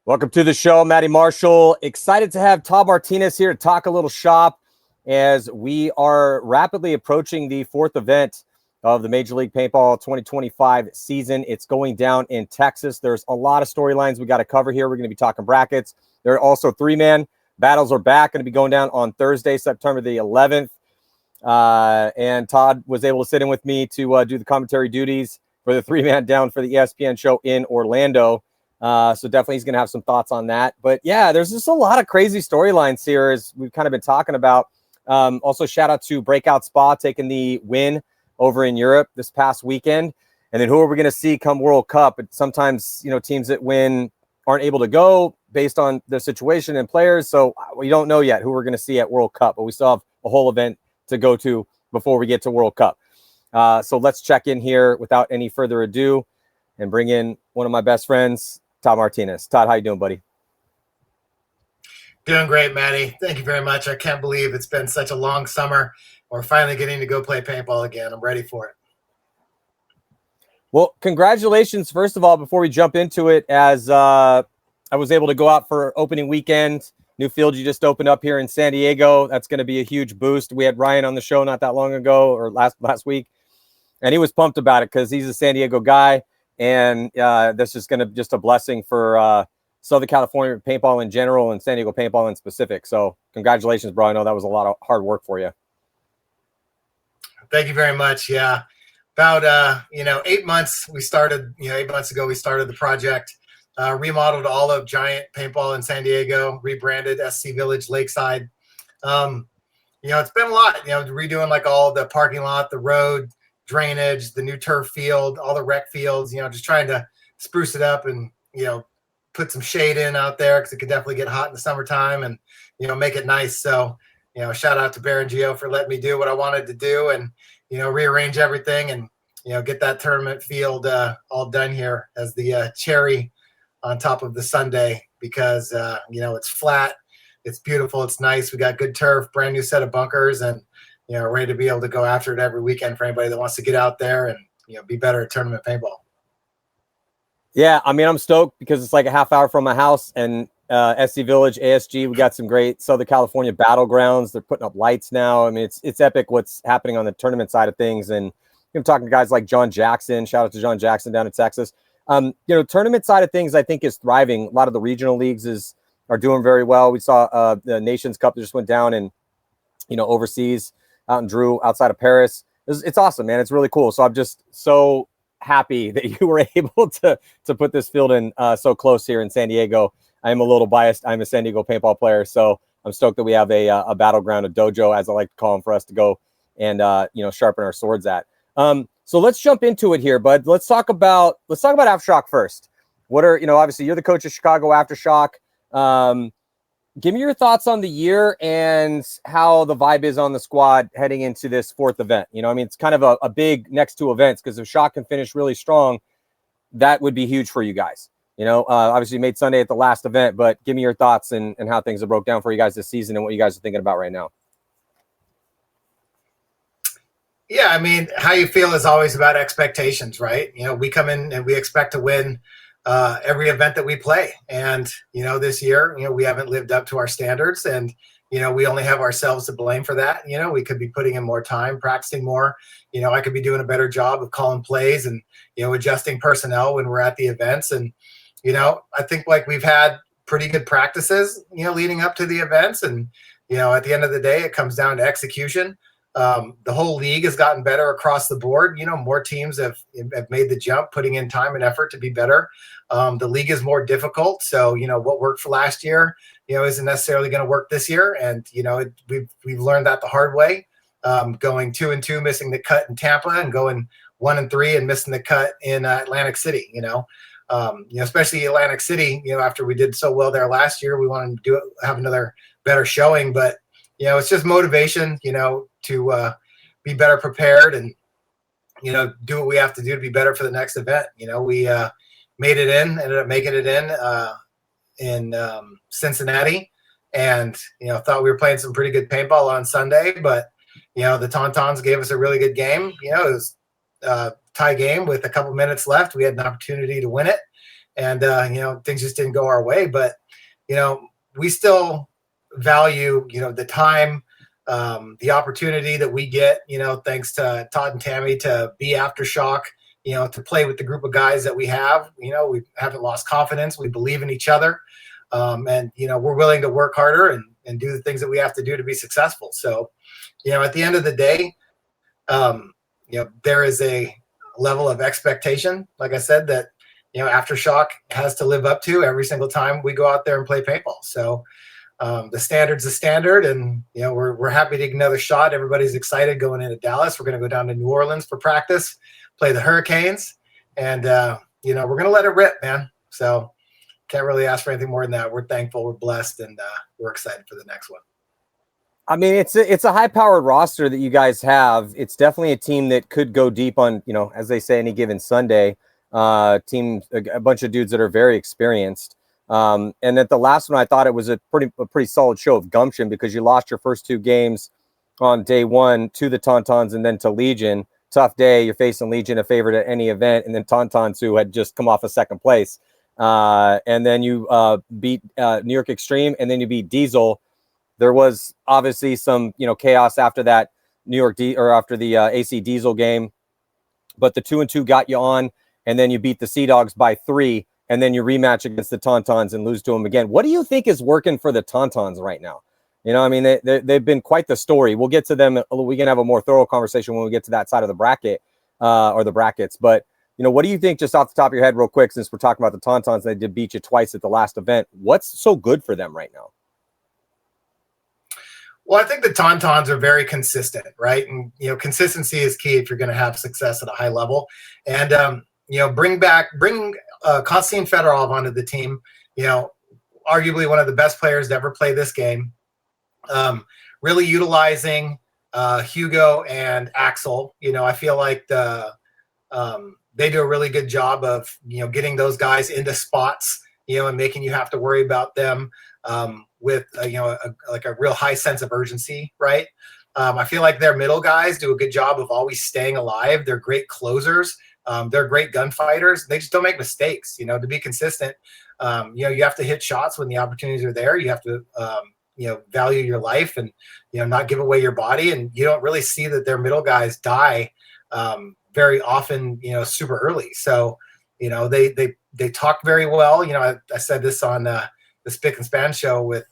Welcome to the show, Matty Marshall. Excited to have Todd Martinez here to talk a little shop as we are rapidly approaching the fourth event of the Major League Paintball 2025 season. It's going down in Texas. There's a lot of storylines we got to cover here. We're going to be talking brackets. There are also three-man battles are back, going to be going down on Thursday, September the 11th. And Todd was able to sit in with me to do the commentary duties for the three-man down for the ESPN show in Orlando. So definitely he's going to have some thoughts on that. But yeah, there's just a lot of crazy storylines here as we've kind of been talking about. Also, shout out to Breakout Spa taking the win over in Europe this past weekend. And then who are we going to see come World Cup? But sometimes, teams that win aren't able to go based on the situation and players. So we don't know yet who we're going to see at World Cup, but we still have a whole event to go to before we get to World Cup. So let's check in here without any further ado and bring in one of my best friends, Todd Martinez. Todd, how you doing, buddy? Doing great, Matty. Thank you very much. I can't believe it's been such a long summer. We're finally getting to go play paintball again. I'm ready for it. Well, congratulations, first of all, before we jump into it, as I was able to go out for opening weekend. New field you just opened up here in San Diego. That's going to be a huge boost. We had Ryan on the show not that long ago, or last week, and he was pumped about it because he's a San Diego guy. And this is going to just a blessing for Southern California paintball in general and San Diego paintball in specific. So congratulations, bro. I know that was a lot of hard work for you. Thank you very much. Yeah. About, 8 months we started, 8 months ago we started the project, remodeled all of Giant Paintball in San Diego, rebranded SC Village Lakeside. It's been a lot, redoing like all the parking lot, the road, drainage, the new turf field, all the rec fields, just trying to spruce it up and, put some shade in out there because it could definitely get hot in the summertime and, make it nice. So, shout out to Bear and Geo for letting me do what I wanted to do and, rearrange everything and, get that tournament field all done here as the cherry on top of the sundae because, it's flat, it's beautiful, it's nice. We got good turf, brand new set of bunkers and, ready to be able to go after it every weekend for anybody that wants to get out there and, be better at tournament paintball. Yeah, I mean, I'm stoked because it's like a half hour from my house and SC Village, ASG, we got some great Southern California battlegrounds. They're putting up lights now. I mean, it's epic what's happening on the tournament side of things. And I'm talking to guys like John Jackson. Shout out to John Jackson down in Texas. Tournament side of things, I think, is thriving. A lot of the regional leagues are doing very well. We saw the Nations Cup that just went down and, overseas out in Drew, outside of Paris. It's awesome, man. It's really cool. So I'm just so happy that you were able to put this field in so close here in San Diego. I am a little biased. I'm a San Diego paintball player, so I'm stoked that we have a battleground, a dojo, as I like to call them, for us to go and sharpen our swords at. So let's jump into it here, bud. Let's talk about Aftershock first. What are obviously you're the coach of Chicago Aftershock. Give me your thoughts on the year and how the vibe is on the squad heading into this fourth event. It's kind of a big next two events because if Shock can finish really strong, that would be huge for you guys. Obviously you made Sunday at the last event, but give me your thoughts and how things have broke down for you guys this season and what you guys are thinking about right now. Yeah, I mean, how you feel is always about expectations, right? We come in and we expect to win every event that we play. And, this year, we haven't lived up to our standards and, we only have ourselves to blame for that. We could be putting in more time, practicing more. I could be doing a better job of calling plays and, adjusting personnel when we're at the events. And, I think like we've had pretty good practices, leading up to the events. And, at the end of the day, it comes down to execution. The whole league has gotten better across the board. More teams have made the jump, putting in time and effort to be better. The league is more difficult. So, what worked for last year, isn't necessarily going to work this year. And, we've learned that the hard way, going 2-2, missing the cut in Tampa and going 1-3 and missing the cut in Atlantic City, especially Atlantic City, after we did so well there last year, we wanted to have another better showing, but it's just motivation, to be better prepared and, do what we have to do to be better for the next event. We ended up making it in Cincinnati and, thought we were playing some pretty good paintball on Sunday, but, the Tontons gave us a really good game. It was a tie game with a couple minutes left. We had an opportunity to win it. and things just didn't go our way. But we still value the time, the opportunity that we get, thanks to Todd and Tammy, to be Aftershock, to play with the group of guys that we have. We haven't lost confidence. We believe in each other. And we're willing to work harder and do the things that we have to do to be successful. So, at the end of the day, there is a level of expectation, like I said, that, Aftershock has to live up to every single time we go out there and play paintball. So the standard's the standard, and, we're happy to take another shot. Everybody's excited going into Dallas. We're going to go down to New Orleans for practice, play the Hurricanes, and, we're going to let it rip, man. So can't really ask for anything more than that. We're thankful, we're blessed, and we're excited for the next one. I mean, it's a high-powered roster that you guys have. It's definitely a team that could go deep on, as they say, any given Sunday. Team, a bunch of dudes that are very experienced. And at the last one, I thought it was a pretty solid show of gumption, because you lost your first 2 games on day 1 to the Tontons and then to Legion. Tough day. You're facing Legion, a favorite at any event, and then Tontons, who had just come off a second place. And then you beat New York Extreme, and then you beat Diesel. There was obviously some, chaos after that after the AC Diesel game, but the 2-2 got you on, and then you beat the Sea Dogs by 3, and then you rematch against the Tontons and lose to them again. What do you think is working for the Tontons right now? They've been quite the story. We'll get to them. We can have a more thorough conversation when we get to that side of the bracket or the brackets. But, what do you think, just off the top of your head real quick, since we're talking about the Tontons, they did beat you twice at the last event. What's so good for them right now? Well, I think the Tontons are very consistent, right? And, consistency is key if you're going to have success at a high level. And, bring Konstantin Fedorov onto the team, arguably one of the best players to ever play this game. Really utilizing Hugo and Axel. I feel like they do a really good job of, getting those guys into spots, and making you have to worry about them with, a real high sense of urgency, right? I feel like their middle guys do a good job of always staying alive. They're great closers. They're great gunfighters. They just don't make mistakes, to be consistent. You have to hit shots when the opportunities are there. You have to, value your life and, not give away your body. And you don't really see that their middle guys die very often, super early. So, they talk very well. I said this on the Spick and Span show with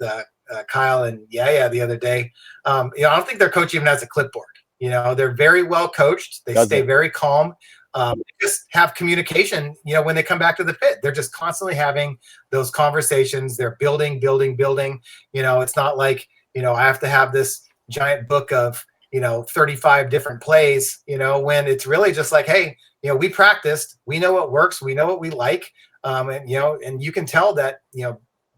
Kyle and Yaya the other day. I don't think their coach even has a clipboard. They're very well coached. They stay very calm. They just have communication, when they come back to the pit. They're just constantly having those conversations. They're building. It's not like, I have to have this giant book of, 35 different plays, when it's really just like, hey, we practiced, we know what works, we know what we like. And you can tell that,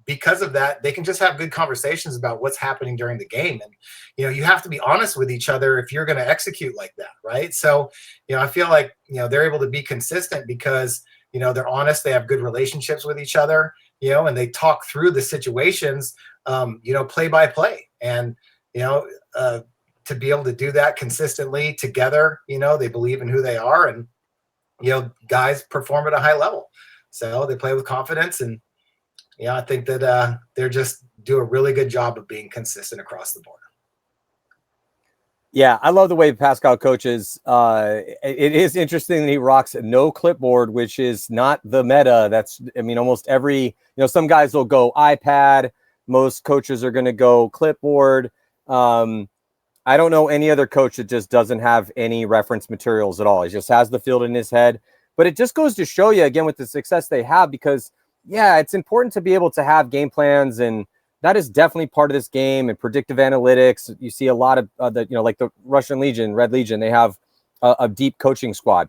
because of that, they can just have good conversations about what's happening during the game. And, you have to be honest with each other if you're going to execute like that. Right. So, I feel like, they're able to be consistent because, they're honest, they have good relationships with each other, and they talk through the situations, play by play. And, to be able to do that consistently together, they believe in who they are, and, guys perform at a high level. So they play with confidence, and, I think that they're just do a really good job of being consistent across the board. Yeah, I love the way Pascal coaches. It is interesting that he rocks no clipboard, which is not the meta. Almost every, some guys will go iPad. Most coaches are going to go clipboard. I don't know any other coach that just doesn't have any reference materials at all. He just has the field in his head. But it just goes to show you, again, with the success they have, because yeah, it's important to be able to have game plans, and that is definitely part of this game, and predictive analytics. You see a lot of like the Russian Legion, Red Legion, they have a deep coaching squad.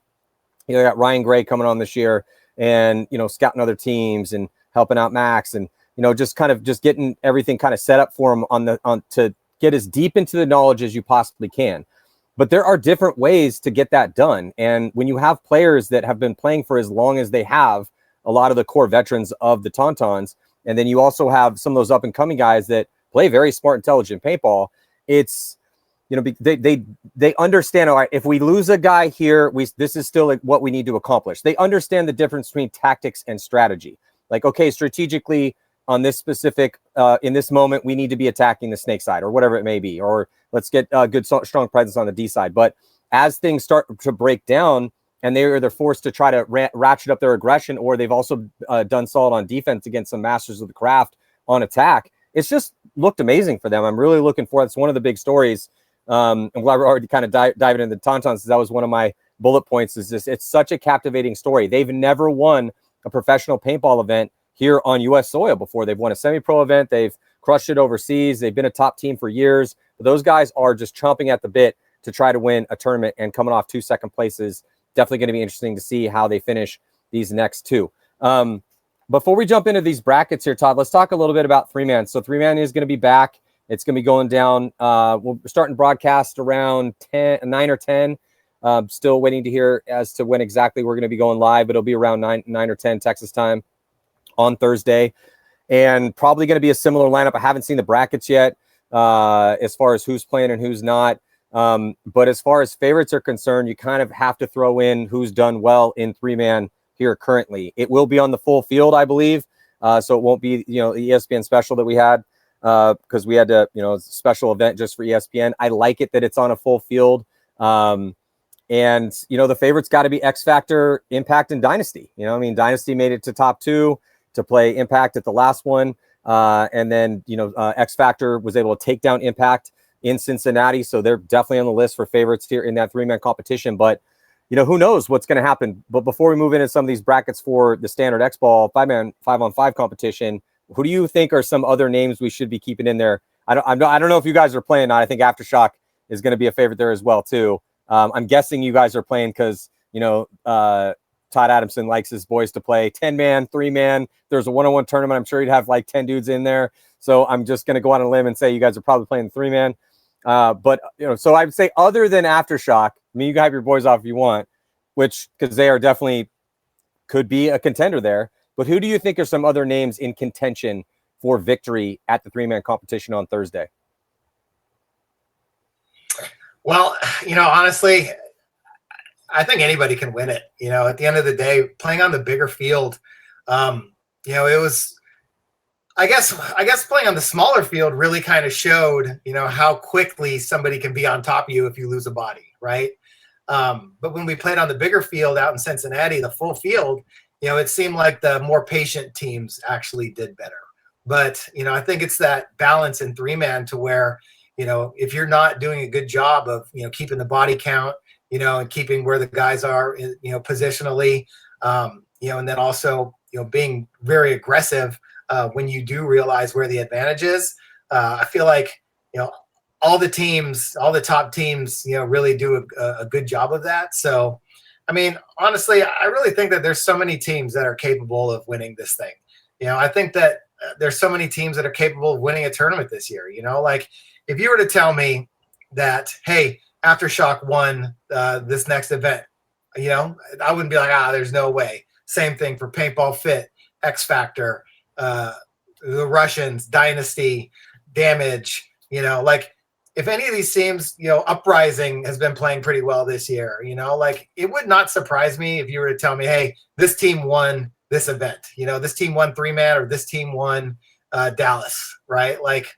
They got Ryan Gray coming on this year, and, scouting other teams and helping out Max, and, just getting everything kind of set up for him to get as deep into the knowledge as you possibly can. But there are different ways to get that done. And when you have players that have been playing for as long as they have, a lot of the core veterans of the Tontons, and then you also have some of those up and coming guys that play very smart, intelligent paintball, it's, they understand, all right, if we lose a guy here, this is still like what we need to accomplish. They understand the difference between tactics and strategy. Like, okay, strategically on this specific, in this moment, we need to be attacking the snake side or whatever it may be, or let's get a good, strong presence on the D side. But as things start to break down and they're forced to try to ratchet up their aggression, or they've also done solid on defense against some masters of the craft on attack, it's just looked amazing for them. I'm really looking for it. It's one of the big stories. I'm glad we're already kind of diving into the Tontons, because that was one of my bullet points. Is this? It's such a captivating story. They've never won a professional paintball event here on U.S. soil before. They've won a semi-pro event. They've crushed it overseas. They've been a top team for years. But those guys are just chomping at the bit to try to win a tournament, and coming off 2 second places. Definitely going to be interesting to see how they finish these next 2. Before we jump into these brackets here, Todd, let's talk a little bit about 3-man. So 3-man is going to be back. It's going to be going down. We're starting broadcast around 9 or 10. Still waiting to hear as to when exactly we're going to be going live, but it'll be around 9 or 10 Texas time on Thursday. And probably going to be a similar lineup. I haven't seen the brackets yet as far as who's playing and who's not. But as far as favorites are concerned, you kind of have to throw in who's done well in 3-man here currently. It will be on the full field, I believe. So it won't be, the ESPN special that we had, because we had to, special event just for ESPN. I like it that it's on a full field. And, the favorites got to be X Factor, Impact, and Dynasty. Dynasty made it to top 2 to play Impact at the last one. And then, X Factor was able to take down Impact in Cincinnati. So they're definitely on the list for favorites here in that 3-man competition. But, who knows what's going to happen. But before we move into some of these brackets for the standard Xball 5-on-5 competition, who do you think are some other names we should be keeping in there? I don't know if you guys are playing. I think Aftershock is going to be a favorite there as well too. I'm guessing you guys are playing because Todd Adamson likes his boys to play 10-man, 3-man. There's a 1-on-1 tournament. I'm sure he'd have like 10 dudes in there. So I'm just going to go on a limb and say you guys are probably playing the 3-man. But so I would say other than Aftershock, you can have your boys off if you want, because they are definitely could be a contender there. But who do you think are some other names in contention for victory at the 3-man competition on Thursday? Well, honestly, I think anybody can win it. At the end of the day, playing on the bigger field, it was, I guess playing on the smaller field really kind of showed, how quickly somebody can be on top of you if you lose a body, right? But when we played on the bigger field out in Cincinnati, the full field, it seemed like the more patient teams actually did better. But, I think it's that balance in 3-man to where, if you're not doing a good job of, keeping the body count, and keeping where the guys are, positionally, and then also, being very aggressive when you do realize where the advantage is. I feel like, all the top teams, really do a good job of that. So, honestly, I really think that there's so many teams that are capable of winning this thing. I think that there's so many teams that are capable of winning a tournament this year. Like if you were to tell me that, hey, Aftershock won this next event, I wouldn't be like, there's no way. Same thing for Paintball Fit, X Factor, the Russians, Dynasty, Damage, like if any of these teams, Uprising has been playing pretty well this year, like it would not surprise me if you were to tell me, hey, this team won this event, this team won 3-man or this team won Dallas, right? Like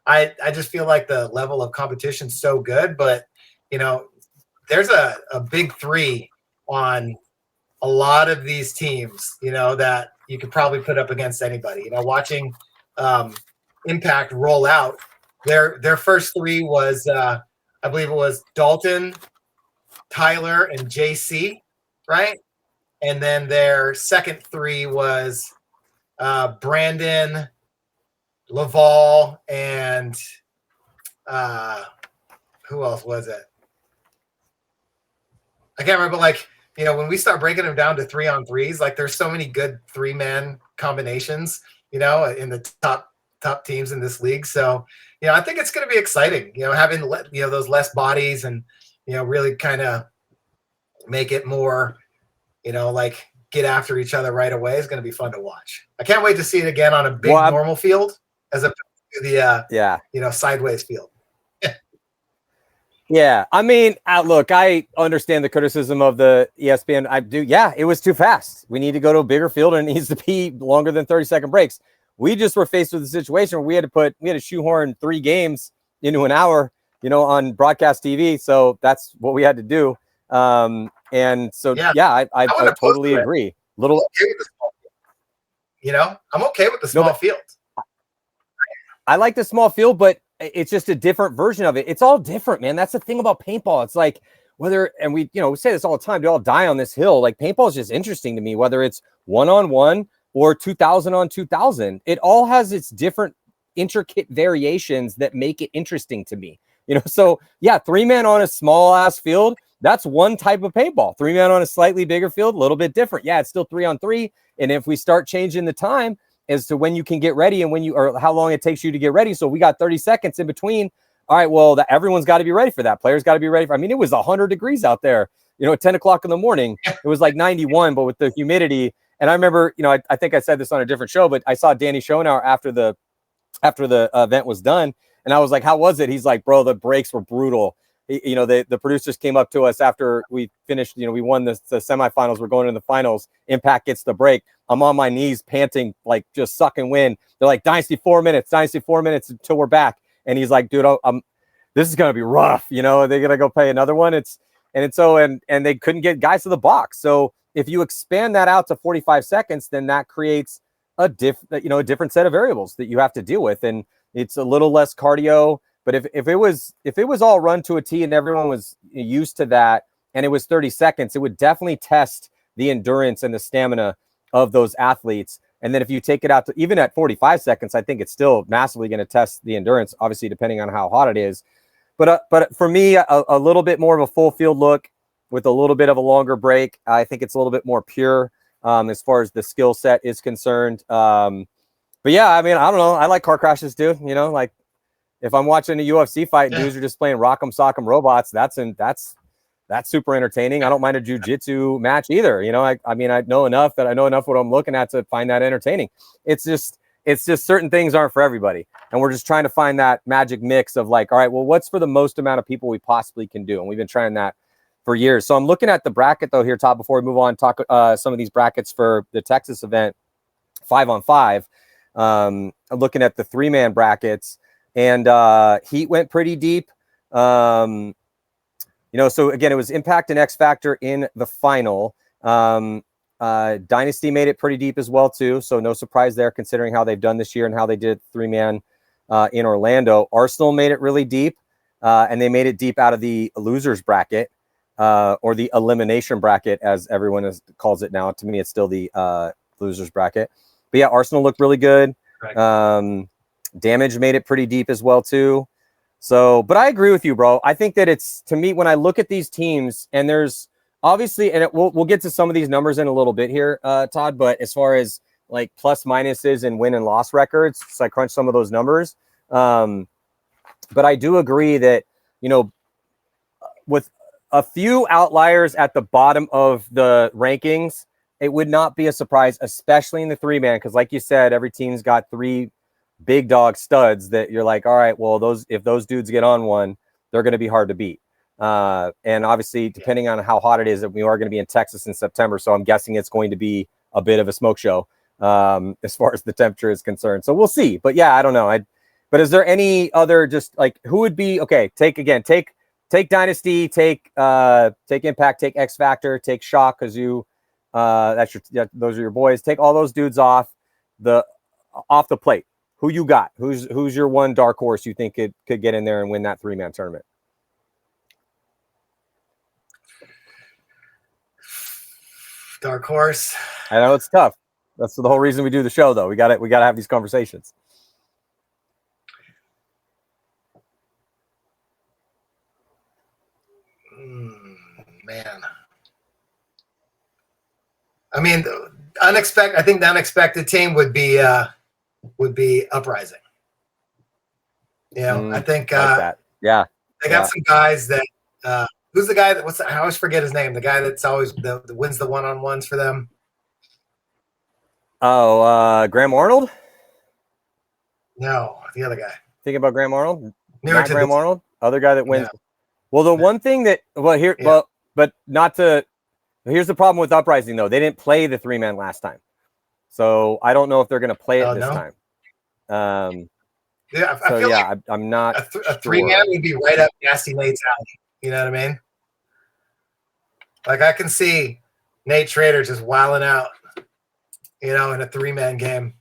I just feel like the level of competition is so good, but there's a big 3 on a lot of these teams, that you could probably put up against anybody. Watching Impact roll out, their first 3 was I believe it was Dalton, Tyler, and JC, right? And then their second 3 was Brandon, Laval, and who else was it? I can't remember. Like, when we start breaking them down to 3-on-3s, like there's so many good 3-man combinations, in the top teams in this league. So, I think it's going to be exciting, having, those less bodies and, really kind of make it more, like get after each other right away is going to be fun to watch. I can't wait to see it again on a big normal field as opposed to the, sideways field. Yeah, I mean, look, I understand the criticism of the ESPN. I do. Yeah, it was too fast. We need to go to a bigger field, and it needs to be longer than 30-second breaks. We just were faced with a situation where we had to shoehorn 3 games into an hour, on broadcast TV. So that's what we had to do. And so, yeah, I totally agree. I'm okay with the small field. I like the small field, but it's just a different version of it. It's all different, man. That's the thing about paintball. It's like and we say this all the time, we all die on this hill. Like paintball is just interesting to me, whether it's 1-on-1 or 2,000 on 2,000. It all has its different intricate variations that make it interesting to me. So yeah, 3-man on a small ass field, that's one type of paintball. 3-man on a slightly bigger field, a little bit different. Yeah, it's still 3-on-3. And if we start changing the time as to when you can get ready and or how long it takes you to get ready. So we got 30 seconds in between. All right, well, everyone's got to be ready for that. Players got to be ready for. I mean, it was 100 degrees out there. At 10 o'clock in the morning, it was like 91, but with the humidity. And I remember, I think I said this on a different show, but I saw Danny Schoenauer after the event was done, and I was like, "How was it?" He's like, "Bro, the breaks were brutal." The producers came up to us after we finished. We won the semifinals. We're going into the finals. Impact gets the break. I'm on my knees, panting, like just sucking wind. They're like, Dynasty 4 minutes until we're back. And he's like, dude, this is gonna be rough. They're gonna go play another one. And they couldn't get guys to the box. So if you expand that out to 45 seconds, then that creates a different set of variables that you have to deal with, and it's a little less cardio. But if it was all run to a T and everyone was used to that, and it was 30 seconds, it would definitely test the endurance and the stamina of those athletes. And then if you take it out to even at 45 seconds, I think it's still massively going to test the endurance, obviously, depending on how hot it is. But for me, a little bit more of a full field look with a little bit of a longer break. I think it's a little bit more pure as far as the skill set is concerned. But yeah, I mean, I don't know. I like car crashes too. Like if I'm watching a UFC fight and dudes are just playing rock'em sock'em robots, that's super entertaining. I don't mind a jiu-jitsu match either. I mean, I know enough what I'm looking at to find that entertaining. It's just certain things aren't for everybody. And we're just trying to find that magic mix of like, all right, well, what's for the most amount of people we possibly can do? And we've been trying that for years. So I'm looking at the bracket though here, Todd, before we move on, talk some of these brackets for the Texas event, 5-on-5. I'm looking at the 3-man brackets, and Heat went pretty deep. So again, it was Impact and X Factor in the final. Dynasty made it pretty deep as well too, so no surprise there considering how they've done this year and how they did 3-man in Orlando. Arsenal made it really deep, and they made it deep out of the losers bracket, or the elimination bracket as everyone calls it now. To me, it's still the losers bracket. But yeah, Arsenal looked really good. Right. Damage made it pretty deep as well too. So, but I agree with you, bro. I think that it's, to me, when I look at these teams, and there's obviously, and we'll get to some of these numbers in a little bit here, Todd, but as far as like plus minuses and win and loss records, so I crunch some of those numbers. But I do agree that, with a few outliers at the bottom of the rankings, it would not be a surprise, especially in the 3-man, because like you said, every team's got 3 big dog studs that you're like, all right, well, if those dudes get on one, they're going to be hard to beat. And obviously, depending on how hot it is, we are going to be in Texas in September, so I'm guessing it's going to be a bit of a smoke show as far as the temperature is concerned. So we'll see. But yeah, I don't know. But is there any other, just like, who would be okay? Take Dynasty, take Impact, take X Factor, take Shock, because those are your boys. Take all those dudes off the plate. Who you got? Who's your one dark horse you think could get in there and win that 3-man tournament? Dark horse. I know it's tough. That's the whole reason we do the show, though. We got to have these conversations. Man. I mean, I think the unexpected team would be Uprising. I think that. Yeah. They got some guys that who's the guy that I always forget his name, the guy that's always that wins the 1-on-1s for them. Oh, Graham Arnold? No, the other guy. Thinking about Graham Arnold? Not Graham Arnold? Other guy that wins. Well, the one thing that but not to. Here's the problem with Uprising though. They didn't play the 3-man last time, so I don't know if they're going to play it this time. Yeah, I feel like I'm not. A 3-man would be right up Nasty Nate's alley. You know what I mean? Like I can see Nate Schrader just wilding out, in a 3-man game.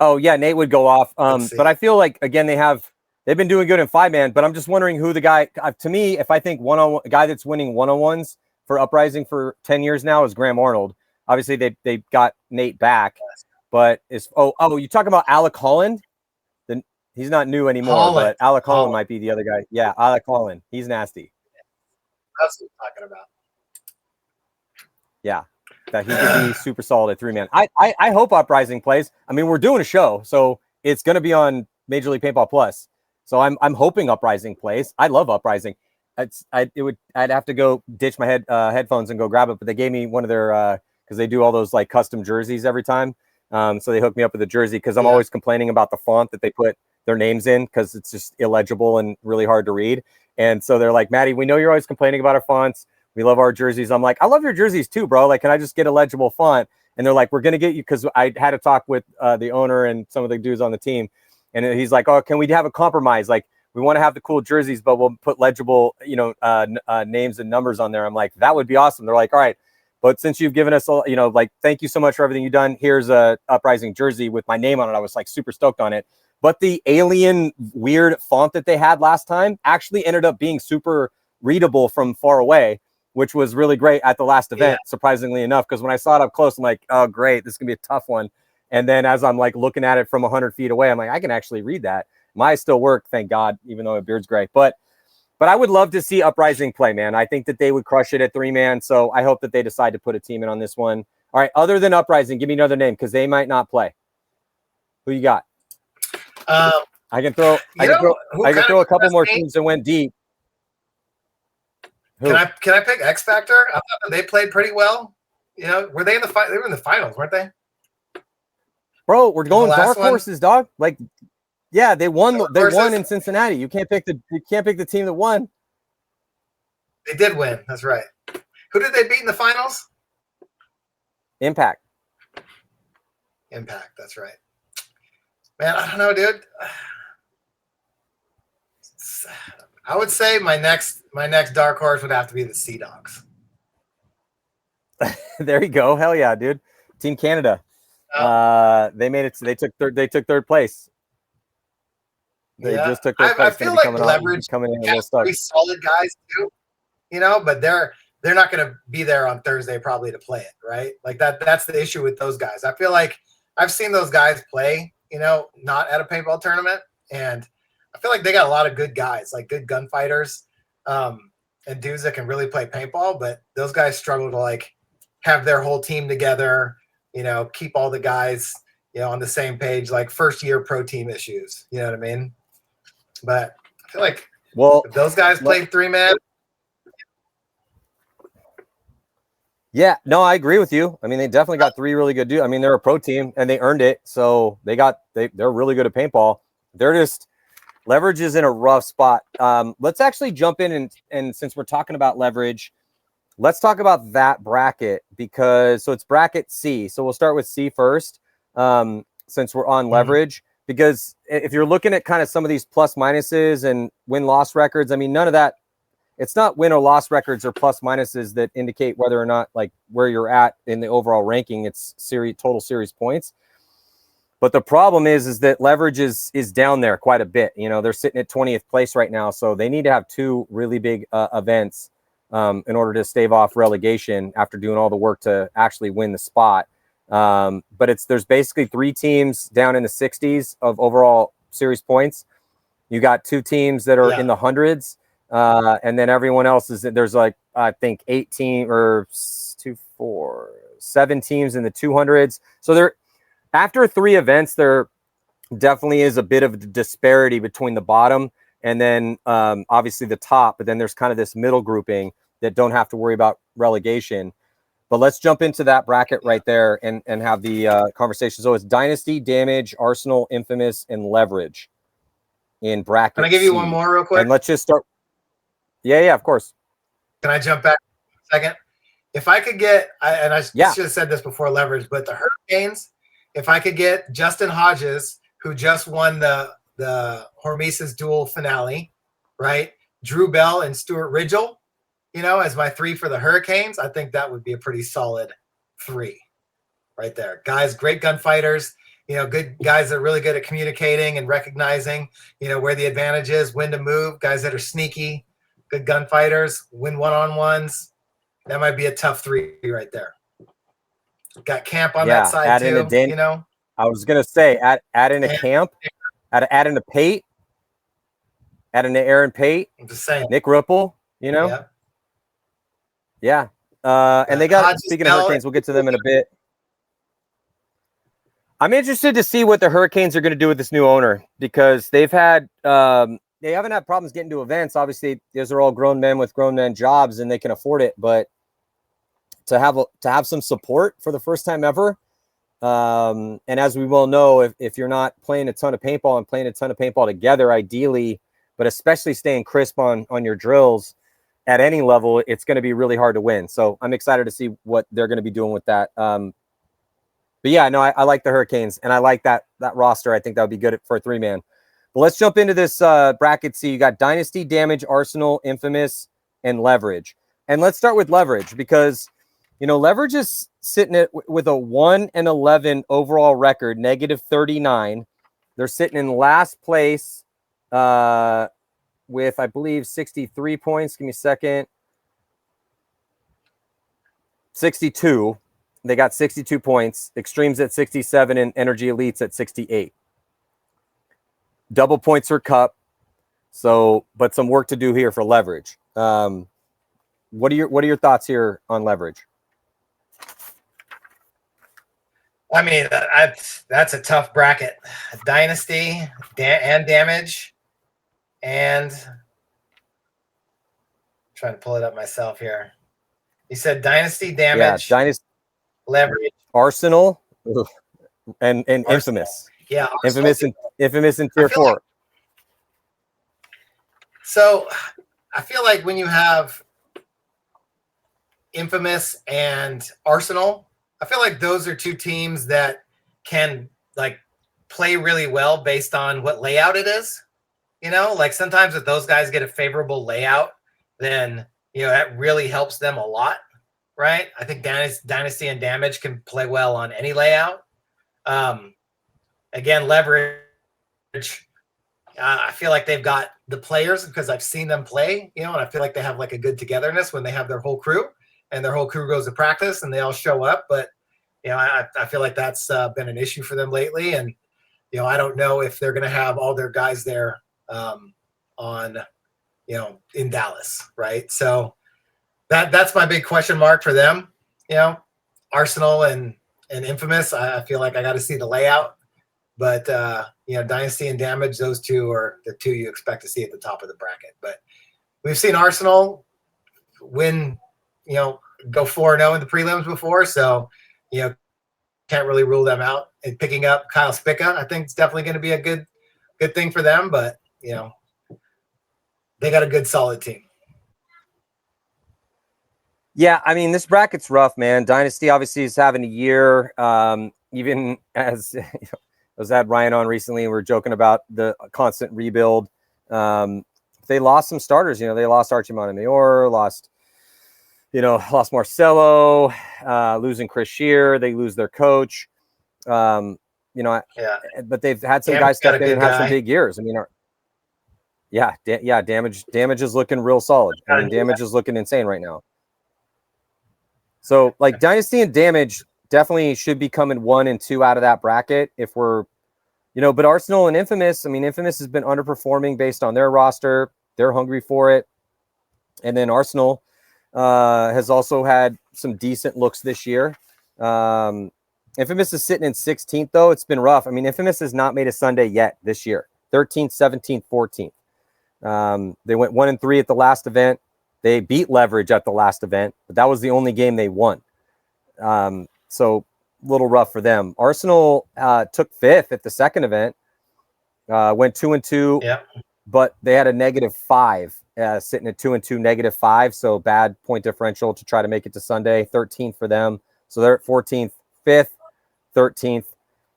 Oh yeah, Nate would go off. But I feel like again they've been doing good in 5-man. But I'm just wondering who the guy. To me, if I think one-on-one guy that's winning 1-on-1s for Uprising for 10 years now is Graham Arnold. Obviously they got Nate back, but you talking about Alec Holland? Then he's not new anymore, but Alec Holland might be the other guy. Yeah, Alec Holland. He's nasty. That's what I'm talking about. Yeah, that he could be super solid at 3-man. I hope Uprising plays. I mean, we're doing a show, so it's going to be on Major League Paintball Plus. So I'm hoping Uprising plays. I love Uprising. I'd have to go ditch my headphones and go grab it, but they gave me one of their because they do all those like custom jerseys every time. So they hooked me up with a jersey because I'm always complaining about the font that they put their names in because it's just illegible and really hard to read. And so they're like, Matty, we know you're always complaining about our fonts. We love our jerseys. I'm like, I love your jerseys too, bro. Like, can I just get a legible font? And they're like, we're going to get you, because I had a talk with the owner and some of the dudes on the team. And he's like, oh, can we have a compromise? Like, we want to have the cool jerseys, but we'll put legible, names and numbers on there. I'm like, that would be awesome. They're like, all right, but since you've given us, thank you so much for everything you've done. Here's a Uprising jersey with my name on it. I was like super stoked on it. But the alien weird font that they had last time actually ended up being super readable from far away, which was really great at the last event, surprisingly enough. Because when I saw it up close, I'm like, oh, great, this is going to be a tough one. And then as I'm like looking at it from 100 feet away, I'm like, I can actually read that. My eyes still work, thank God, even though my beard's gray. But I would love to see Uprising play, man. I think that they would crush it at 3-man. So I hope that they decide to put a team in on this one. All right, other than Uprising, give me another name because they might not play. Who you got? I can throw a couple more teams that went deep. Who? Can I pick X Factor? I thought they played pretty well. Were they in the they were in the finals, weren't they? Bro, we're going dark horses, dog. Like, yeah, they won. They won in Cincinnati. You can't pick the team that won. They did win. That's right. Who did they beat in the finals? Impact. That's right. Man, I don't know, dude. I would say my next dark horse would have to be the Sea Dogs. There you go. Hell yeah, dude. Team Canada. They made it. They took third place. They just took third place. I feel like Leverage coming in a little stuck. Pretty solid guys too, but they're not going to be there on Thursday probably to play it, right? Like that's the issue with those guys. I feel like I've seen those guys play, not at a paintball tournament, and I feel like they got a lot of good guys, like good gunfighters, and dudes that can really play paintball. But those guys struggle to like have their whole team together, keep all the guys, on the same page, like first year pro team issues. You know what I mean? But I feel like if those guys played 3-man. Yeah, no, I agree with you. I mean, they definitely got 3 really good dudes. I mean, they're a pro team and they earned it. So they're really good at paintball. They're just Leverage is in a rough spot. Let's actually jump in and since we're talking about Leverage, let's talk about that bracket because it's bracket C. So we'll start with C first, since we're on Leverage, because if you're looking at kind of some of these plus minuses and win-loss records, I mean, none of that, it's not win or loss records or plus minuses that indicate whether or not like where you're at in the overall ranking. It's total series points. But the problem is that Leverage is down there quite a bit. They're sitting at 20th place right now. So they need to have 2 really big events in order to stave off relegation after doing all the work to actually win the spot. But there's basically 3 teams down in the 60s of overall series points. You got 2 teams that are in the hundreds. And then everyone else there's like, I think 18 or 7 teams in the 200s. So after 3 events, there definitely is a bit of a disparity between the bottom and then obviously the top, but then there's kind of this middle grouping that don't have to worry about relegation. But let's jump into that bracket right there and have the conversation. So it's Dynasty, Damage, Arsenal, Infamous, and Leverage. in bracket. Can I give you C. one more real quick? And let's just start. Yeah, of course. Can I jump back a second? If I could get, I should have said this before leverage, but the Hurricanes, if I could get Justin Hodges, who just won the Hormesis duel finale, right? Drew Bell and Stuart Ridgel, as my 3 for the Hurricanes, I think that would be a pretty solid 3 right there. Guys, great gunfighters, good guys that are really good at communicating and recognizing, where the advantage is, when to move, guys that are sneaky, good gunfighters, win one-on-ones. That might be a tough 3 right there. Got Camp on that side add too, in I was going to say, add in a Camp, add in a Pate, add in an Aaron Pate, I'm just saying. Nick Ripple, Yeah. And they got, speaking of Hurricanes, we'll get to them in a bit. I'm interested to see what the Hurricanes are going to do with this new owner, because they've had they haven't had problems getting to events. Obviously, those are all grown men with grown men jobs, and they can afford it. But to have some support for the first time ever, and as we well know, if you're not playing a ton of paintball and playing a ton of paintball together, ideally, but especially staying crisp on your drills at any level, it's going to be really hard to win. So I'm excited to see what they're going to be doing with that. But yeah, no, I like the Hurricanes, and I like that roster. I think that would be good for a 3-man. But let's jump into this bracket C. You got Dynasty, Damage, Arsenal, Infamous, and Leverage. And let's start with Leverage, because Leverage is sitting with a 1-11 overall record, -39. They're sitting in last place with, I believe, 63 points. Give me a second. 62. They got 62 points. Extremes at 67 and Energy Elites at 68. Double points for Cup. So, but some work to do here for Leverage. What are your thoughts here on Leverage? I mean, that's a tough bracket. Dynasty and Damage, and I'm trying to pull it up myself here. You said Dynasty, Damage, Dynasty, Leverage, Arsenal, and Infamous. Yeah, Infamous in tier 4. So I feel like when you have Infamous and Arsenal, I feel like those are 2 teams that can play really well based on what layout it is. Sometimes if those guys get a favorable layout, then that really helps them a lot, right? I think Dynasty and Damage can play well on any layout. Again, Leverage, I feel like they've got the players, because I've seen them play, and I feel like they have a good togetherness when they have their whole crew, and their whole crew goes to practice and they all show up. But I feel like that's been an issue for them lately, and I don't know if they're going to have all their guys there in Dallas, right? So that's my big question mark for them. Arsenal and Infamous, I feel like I got to see the layout. But, Dynasty and Damage, those 2 are the 2 you expect to see at the top of the bracket. But we've seen Arsenal win, go 4-0 in the prelims before. So, can't really rule them out. And picking up Kyle Spica, I think it's definitely going to be a good thing for them. But, they got a good, solid team. Yeah, I mean, this bracket's rough, man. Dynasty obviously is having a year, even as I was had Ryan on recently, and we were joking about the constant rebuild. They lost some starters. They lost Archie Montemayor, lost Marcelo, losing Chris Shear. They lose their coach. But they've had some guys step in and have some big years. I mean, Damage is looking real solid. I mean, Damage is looking insane right now. So, Dynasty and Damage definitely should be coming 1 and 2 out of that bracket if we're, but Arsenal and Infamous, I mean, Infamous has been underperforming based on their roster. They're hungry for it. And then Arsenal has also had some decent looks this year. Infamous is sitting in 16th, though. It's been rough. I mean, Infamous has not made a Sunday yet this year. 13th, 17th, 14th. They went 1 and 3 at the last event. They beat Leverage at the last event, but that was the only game they won. So a little rough for them. Arsenal took 5th at the second event. went 2-2, Yeah. but they had a -5, sitting at 2-2, -5. So bad point differential to try to make it to Sunday. 13th for them. So they're at 14th, 5th, 13th.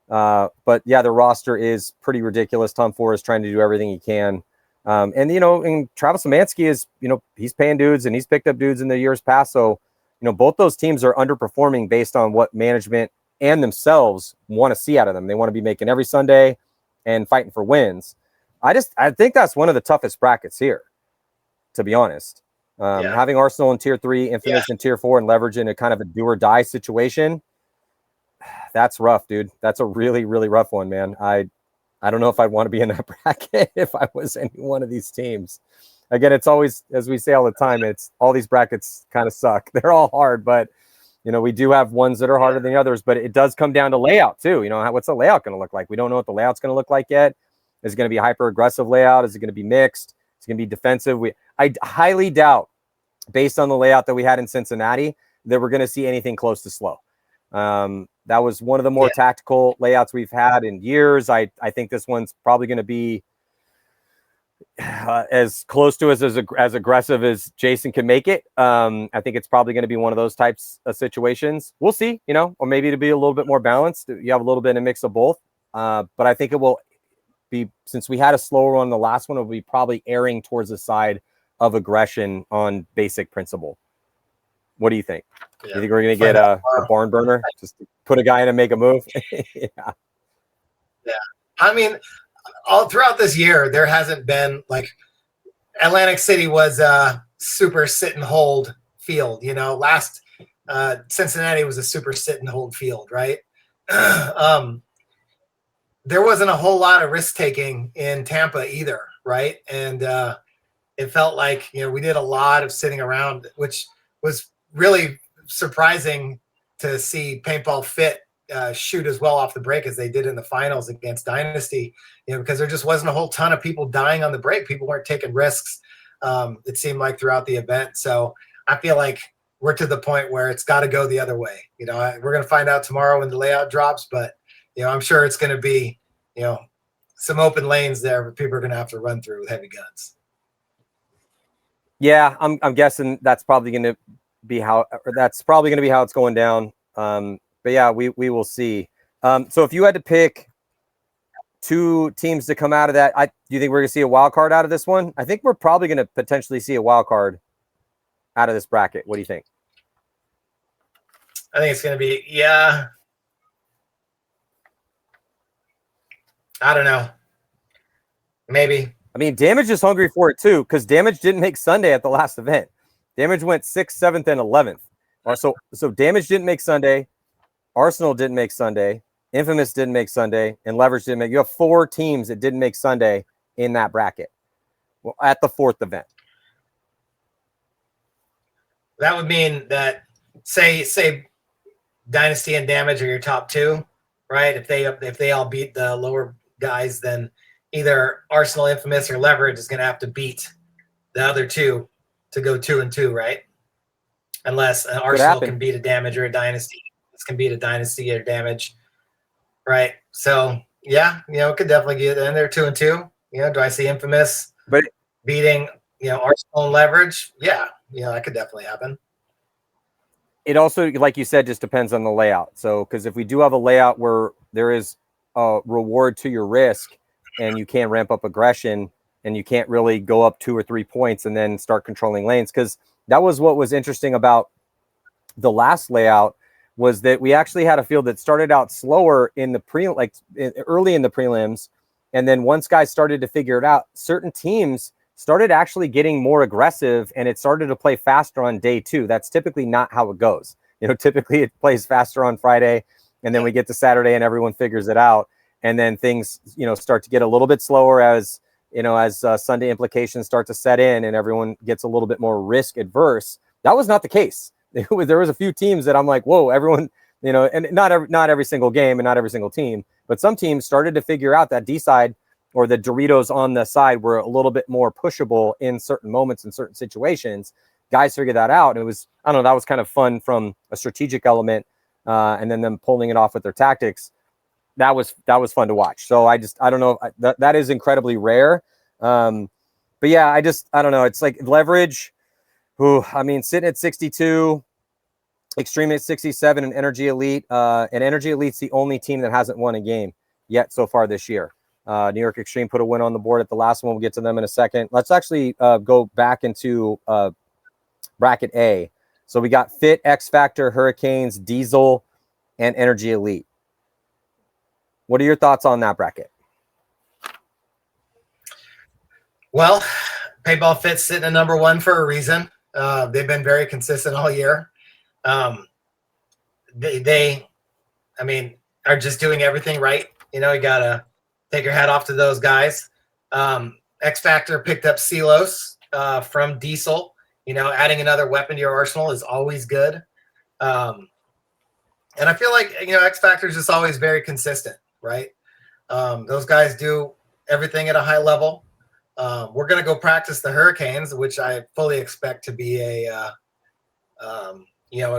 But yeah, the roster is pretty ridiculous. Tom Ford is trying to do everything he can. And, you know, and Travis Szymanski is, you know, he's paying dudes and he's picked up dudes in the years past. So, you know, both those teams are underperforming based on what management and themselves want to see out of them. They want to be making every Sunday and fighting for wins. I think that's one of the toughest brackets here, to be honest. Having Arsenal in tier 3, Infamous in tier 4, and Leverage in a kind of a do or die situation. That's rough, dude. That's a really, really rough one, man. I don't know if I'd want to be in that bracket if I was any one of these teams. Again, it's always, as we say all the time, it's all these brackets kind of suck. They're all hard, but you know, we do have ones that are harder than others, but it does come down to layout too. You know, what's the layout going to look like? We don't know what the layout's going to look like yet. Is it going to be hyper aggressive layout? Is it going to be mixed? Is it going to be defensive? I highly doubt, based on the layout that we had in Cincinnati, that we're going to see anything close to slow. That was one of the more tactical layouts we've had in years. I think this one's probably going to be as close to us as aggressive as Jason can make it. I think it's probably going to be one of those types of situations. We'll see, you know, or maybe to be a little bit more balanced. You have a little bit of a mix of both. But I think it will be, since we had a slower one, the last one will be probably erring towards the side of aggression on basic principle. What do you think? You think we're going to get a barn burner? Just put a guy in and make a move? Yeah. I mean, all throughout this year, there hasn't been like Atlantic City was a super sit and hold field. You know, last Cincinnati was a super sit and hold field, right? There wasn't a whole lot of risk taking in Tampa either, right? And it felt like, you know, we did a lot of sitting around, which was really surprising to see Paintball Fit shoot as well off the break as they did in the finals against Dynasty, you know, because there just wasn't a whole ton of people dying on the break. People weren't taking risks, it seemed like, throughout the event. So I feel like we're to the point where it's got to go the other way. You know, we're going to find out tomorrow when the layout drops, but, you know, I'm sure it's going to be, you know, some open lanes there that people are going to have to run through with heavy guns. Yeah, I'm guessing that's probably going to be how it's going down. But yeah, we will see. So if you had to pick two teams to come out of that, do you think we're going to see a wild card out of this one? I think we're probably going to potentially see a wild card out of this bracket. What do you think? I think it's going to be, I don't know. Maybe. I mean, Damage is hungry for it too, because Damage didn't make Sunday at the last event. Damage went 6th, 7th, and 11th. So Damage didn't make Sunday. Arsenal didn't make Sunday. Infamous didn't make Sunday. And Leverage didn't make. You have 4 teams that didn't make Sunday in that bracket. Well, at the 4th event. That would mean that say Dynasty and Damage are your top 2, right? If they all beat the lower guys, then either Arsenal, Infamous, or Leverage is going to have to beat the other 2 to go 2-2, right? Unless Arsenal can beat a Damage or a Dynasty. This can beat a Dynasty or Damage, right? So yeah, you know, it could definitely get in there 2-2. You know, do I see Infamous beating, you know, Arsenal and Leverage? Yeah, you know, that could definitely happen. It also, like you said, just depends on the layout. So, because if we do have a layout where there is a reward to your risk and you can't ramp up aggression and you can't really go up 2 or 3 points and then start controlling lanes, because that was what was interesting about the last layout, was that we actually had a field that started out slower in the early in the prelims. And then once guys started to figure it out, certain teams started actually getting more aggressive and it started to play faster on day 2. That's typically not how it goes. You know, typically it plays faster on Friday and then we get to Saturday and everyone figures it out. And then things, you know, start to get a little bit slower as, you know, as Sunday implications start to set in and everyone gets a little bit more risk adverse. That was not the case. There was a few teams that I'm like, whoa, everyone, you know, and not every single game and not every single team, but some teams started to figure out that D side or the Doritos on the side were a little bit more pushable in certain moments, in certain situations. Guys figured that out. And it was, I don't know, that was kind of fun from a strategic element, and then them pulling it off with their tactics. that was fun to watch. So I don't know. That is incredibly rare. But yeah, I don't know. It's like Leverage, who, I mean, sitting at 62, Extreme at 67, and Energy Elite. And Energy Elite's the only team that hasn't won a game yet so far this year. New York Extreme put a win on the board at the last one. We'll get to them in a second. Let's actually go back into bracket A. So we got Fit, X Factor, Hurricanes, Diesel, and Energy Elite. What are your thoughts on that bracket? Well, Paintball Fit's sitting at number 1 for a reason. They've been very consistent all year. They are just doing everything right. You know, you got to take your hat off to those guys. X Factor picked up Silos from Diesel. You know, adding another weapon to your arsenal is always good. And I feel like, you know, X Factor is just always very consistent, right? Those guys do everything at a high level. We're going to go practice the Hurricanes, which I fully expect to be a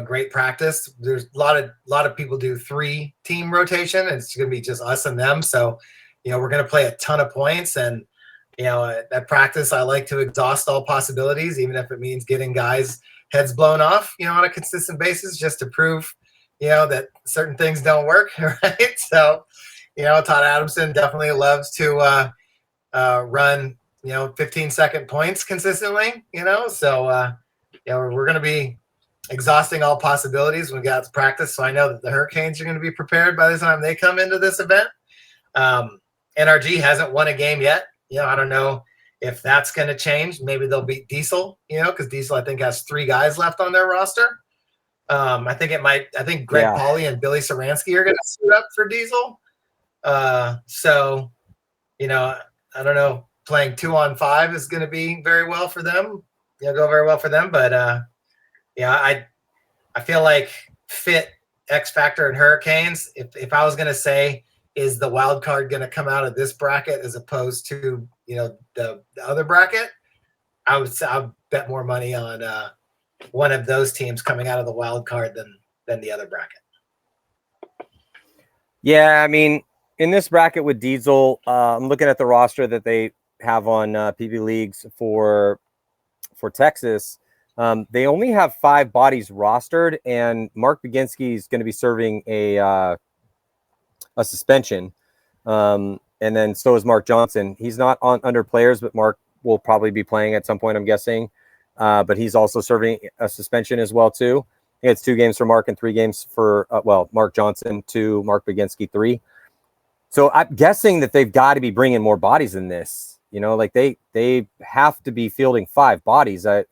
great practice. There's a lot of people do 3-team rotation, and it's going to be just us and them. So, you know, we're going to play a ton of points, and, you know, at practice, I like to exhaust all possibilities, even if it means getting guys' heads blown off, you know, on a consistent basis, just to prove, you know, that certain things don't work, right? So, you know, Todd Adamson definitely loves to run, you know, 15-second points consistently, you know. So, you know, we're going to be exhausting all possibilities when we get out to practice. So I know that the Hurricanes are going to be prepared by the time they come into this event. NRG hasn't won a game yet. You know, I don't know if that's going to change. Maybe they'll beat Diesel, you know, because Diesel, I think, has 3 guys left on their roster. I think Greg Pauly and Billy Saransky are going to suit up for Diesel. So, you know, I don't know. Playing 2-on-5 is going to be very well for them. You know, go very well for them. But, yeah, I feel like Fit, X Factor, and Hurricanes, if I was going to say, is the wild card going to come out of this bracket as opposed to, you know, the other bracket, I would bet more money on one of those teams coming out of the wild card than the other bracket. Yeah, I mean, in this bracket with Diesel, I'm looking at the roster that they have on PB Leagues for Texas. They only have 5 bodies rostered, and Mark Baginski is going to be serving a suspension. And then so is Mark Johnson. He's not under players, but Mark will probably be playing at some point, I'm guessing. But he's also serving a suspension as well, too. I think it's 2 games for Mark and 3 games for, Mark Johnson, 2, Mark Baginski, 3. So I'm guessing that they've got to be bringing more bodies in this. You know, like they have to be fielding 5 bodies. I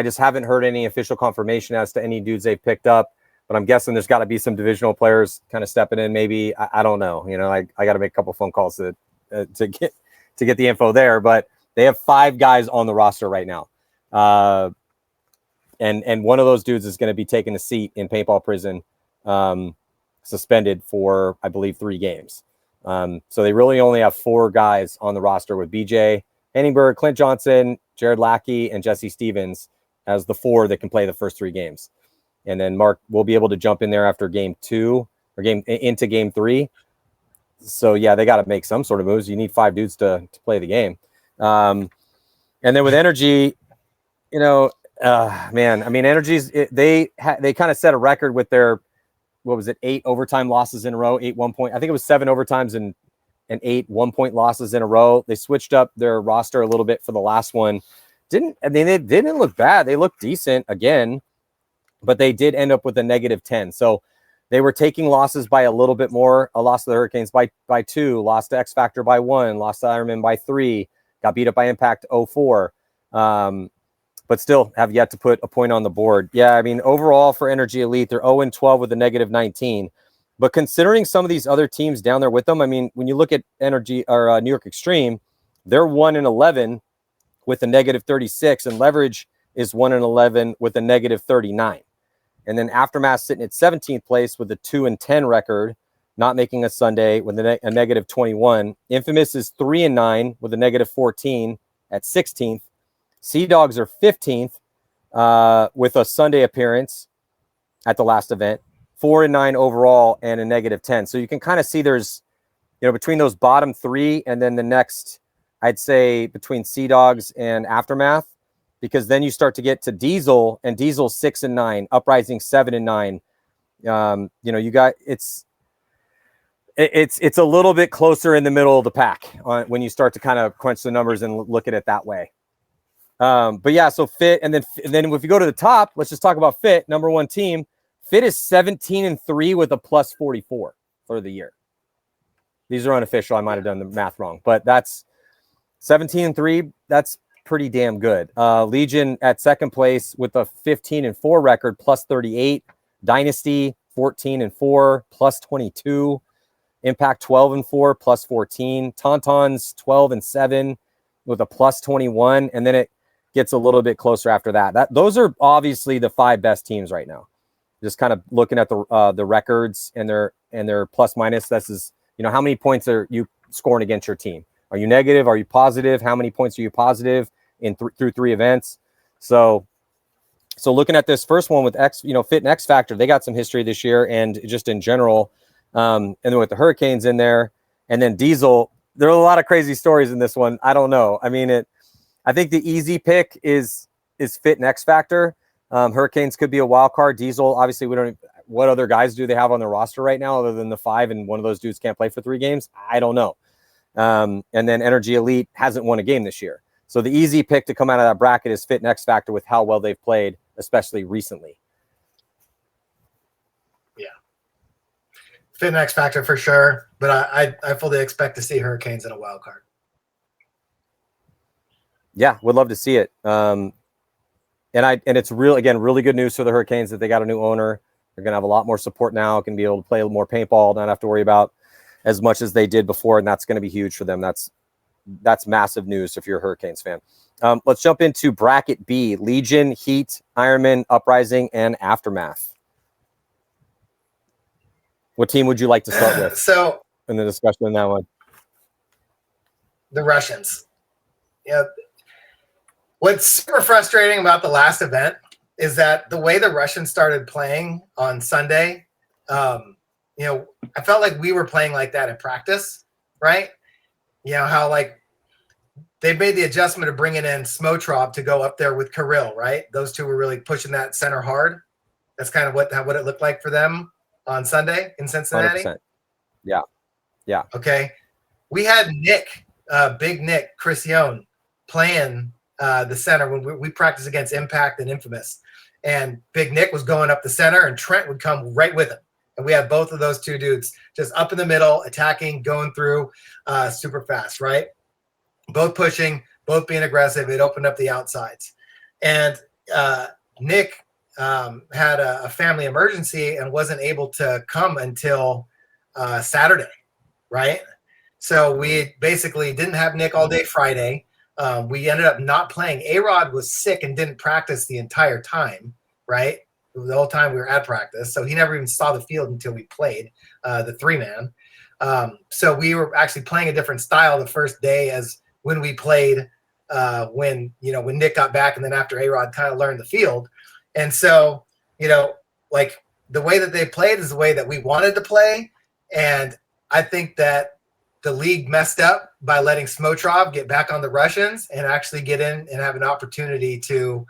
just haven't heard any official confirmation as to any dudes they've picked up, but I'm guessing there's got to be some divisional players kind of stepping in. Maybe I don't know. You know, I got to make a couple phone calls to get the info there. But they have 5 guys on the roster right now, and one of those dudes is going to be taking a seat in paintball prison, suspended for, I believe, 3 games. So they really only have 4 guys on the roster, with BJ Henningberg, Clint Johnson, Jared Lackey, and Jesse Stevens as the 4 that can play the first 3 games. And then Mark will be able to jump in there after game 2 or into game 3. So yeah, they got to make some sort of moves. You need 5 dudes to play the game. And then with Energy, you know, man, I mean, they kind of set a record with their, 8 overtime losses in a row, 8 1-point. I think it was 7 overtimes and 8 1-point losses in a row. They switched up their roster a little bit for the last one. They didn't look bad. They looked decent again, but they did end up with a -10. So they were taking losses by a little bit more. A loss to the Hurricanes by 2, lost to X Factor by 1, lost to Ironmen by 3, got beat up by Impact 0-4. But still have yet to put a point on the board. Yeah, I mean, overall for Energy Elite, they're 0-12 with a -19. But considering some of these other teams down there with them, I mean, when you look at Energy or New York Extreme, they're 1-11 with a -36, and Leverage is 1-11 with a -39. And then Aftermath sitting at 17th place with a 2-10 record, not making a Sunday with a -21. Infamous is 3-9 with a -14 at 16th. Sea Dogs are 15th with a Sunday appearance at the last event, 4-9 overall, and a -10. So you can kind of see there's, between those bottom three and then the next, I'd say between Sea Dogs and Aftermath, because then you start to get to Diesel, and Diesel's 6-9, Uprising 7-9. You got it's a little bit closer in the middle of the pack when you start to kind of crunch the numbers and look at it that way. But yeah, so Fit, and then if you go to the top, let's just talk about Fit. Number one team, Fit is 17-3 with a +44 for the year. These are unofficial. I might have done the math wrong, but that's 17-3. That's pretty damn good. Legion at second place with a 15-4 record, +38. Dynasty 14-4, +22. Impact 12-4, +14. Tontons 12-7 with a +21, and then it gets a little bit closer after that. Those are obviously the 5 best teams right now. Just kind of looking at the records and their plus minus. This is, how many points are you scoring against your team? Are you negative? Are you positive? How many points are you positive in through 3 events? So looking at this first one with Fit and X Factor, they got some history this year and just in general. And then with the Hurricanes in there, and then Diesel, there are a lot of crazy stories in this one. I don't know. I mean, I think the easy pick is Fit and X Factor. Hurricanes could be a wild card. Diesel, obviously, what other guys do they have on their roster right now other than the 5, and one of those dudes can't play for 3 games? I don't know. And then Energy Elite hasn't won a game this year. So the easy pick to come out of that bracket is Fit and X Factor with how well they've played, especially recently. Yeah. Fit and X Factor for sure, but I fully expect to see Hurricanes in a wild card. Yeah, would love to see it. And it's really good news for the Hurricanes that they got a new owner. They're going to have a lot more support now, can be able to play a little more paintball, not have to worry about as much as they did before, and that's going to be huge for them. That's massive news if you're a Hurricanes fan. Let's jump into bracket B: Legion, Heat, Ironmen, Uprising, and Aftermath. What team would you like to start with? So in the discussion on that one, the Russians. Yeah. What's super frustrating about the last event is that the way the Russians started playing on Sunday, I felt like we were playing like that in practice, right? How they made the adjustment of bringing in Smotrov to go up there with Kirill, right? Those two were really pushing that center hard. That's kind of what it looked like for them on Sunday in Cincinnati. 100%. Yeah. Okay. We had Nick, Big Nick Crissione, playing the center when we practiced against Impact and Infamous. And Big Nick was going up the center, and Trent would come right with him. And we had both of those two dudes just up in the middle, attacking, going through super fast, right? Both pushing, both being aggressive. It opened up the outsides. And Nick had a family emergency and wasn't able to come until Saturday, right? So we basically didn't have Nick all day Friday. We ended up not playing. A-Rod was sick and didn't practice the entire time, right? The whole time we were at practice. So he never even saw the field until we played the 3-man. So we were actually playing a different style the first day as when we played when Nick got back, and then after A-Rod kind of learned the field. And so, the way that they played is the way that we wanted to play. And I think that the league messed up by letting Smotrov get back on the Russians and actually get in and have an opportunity to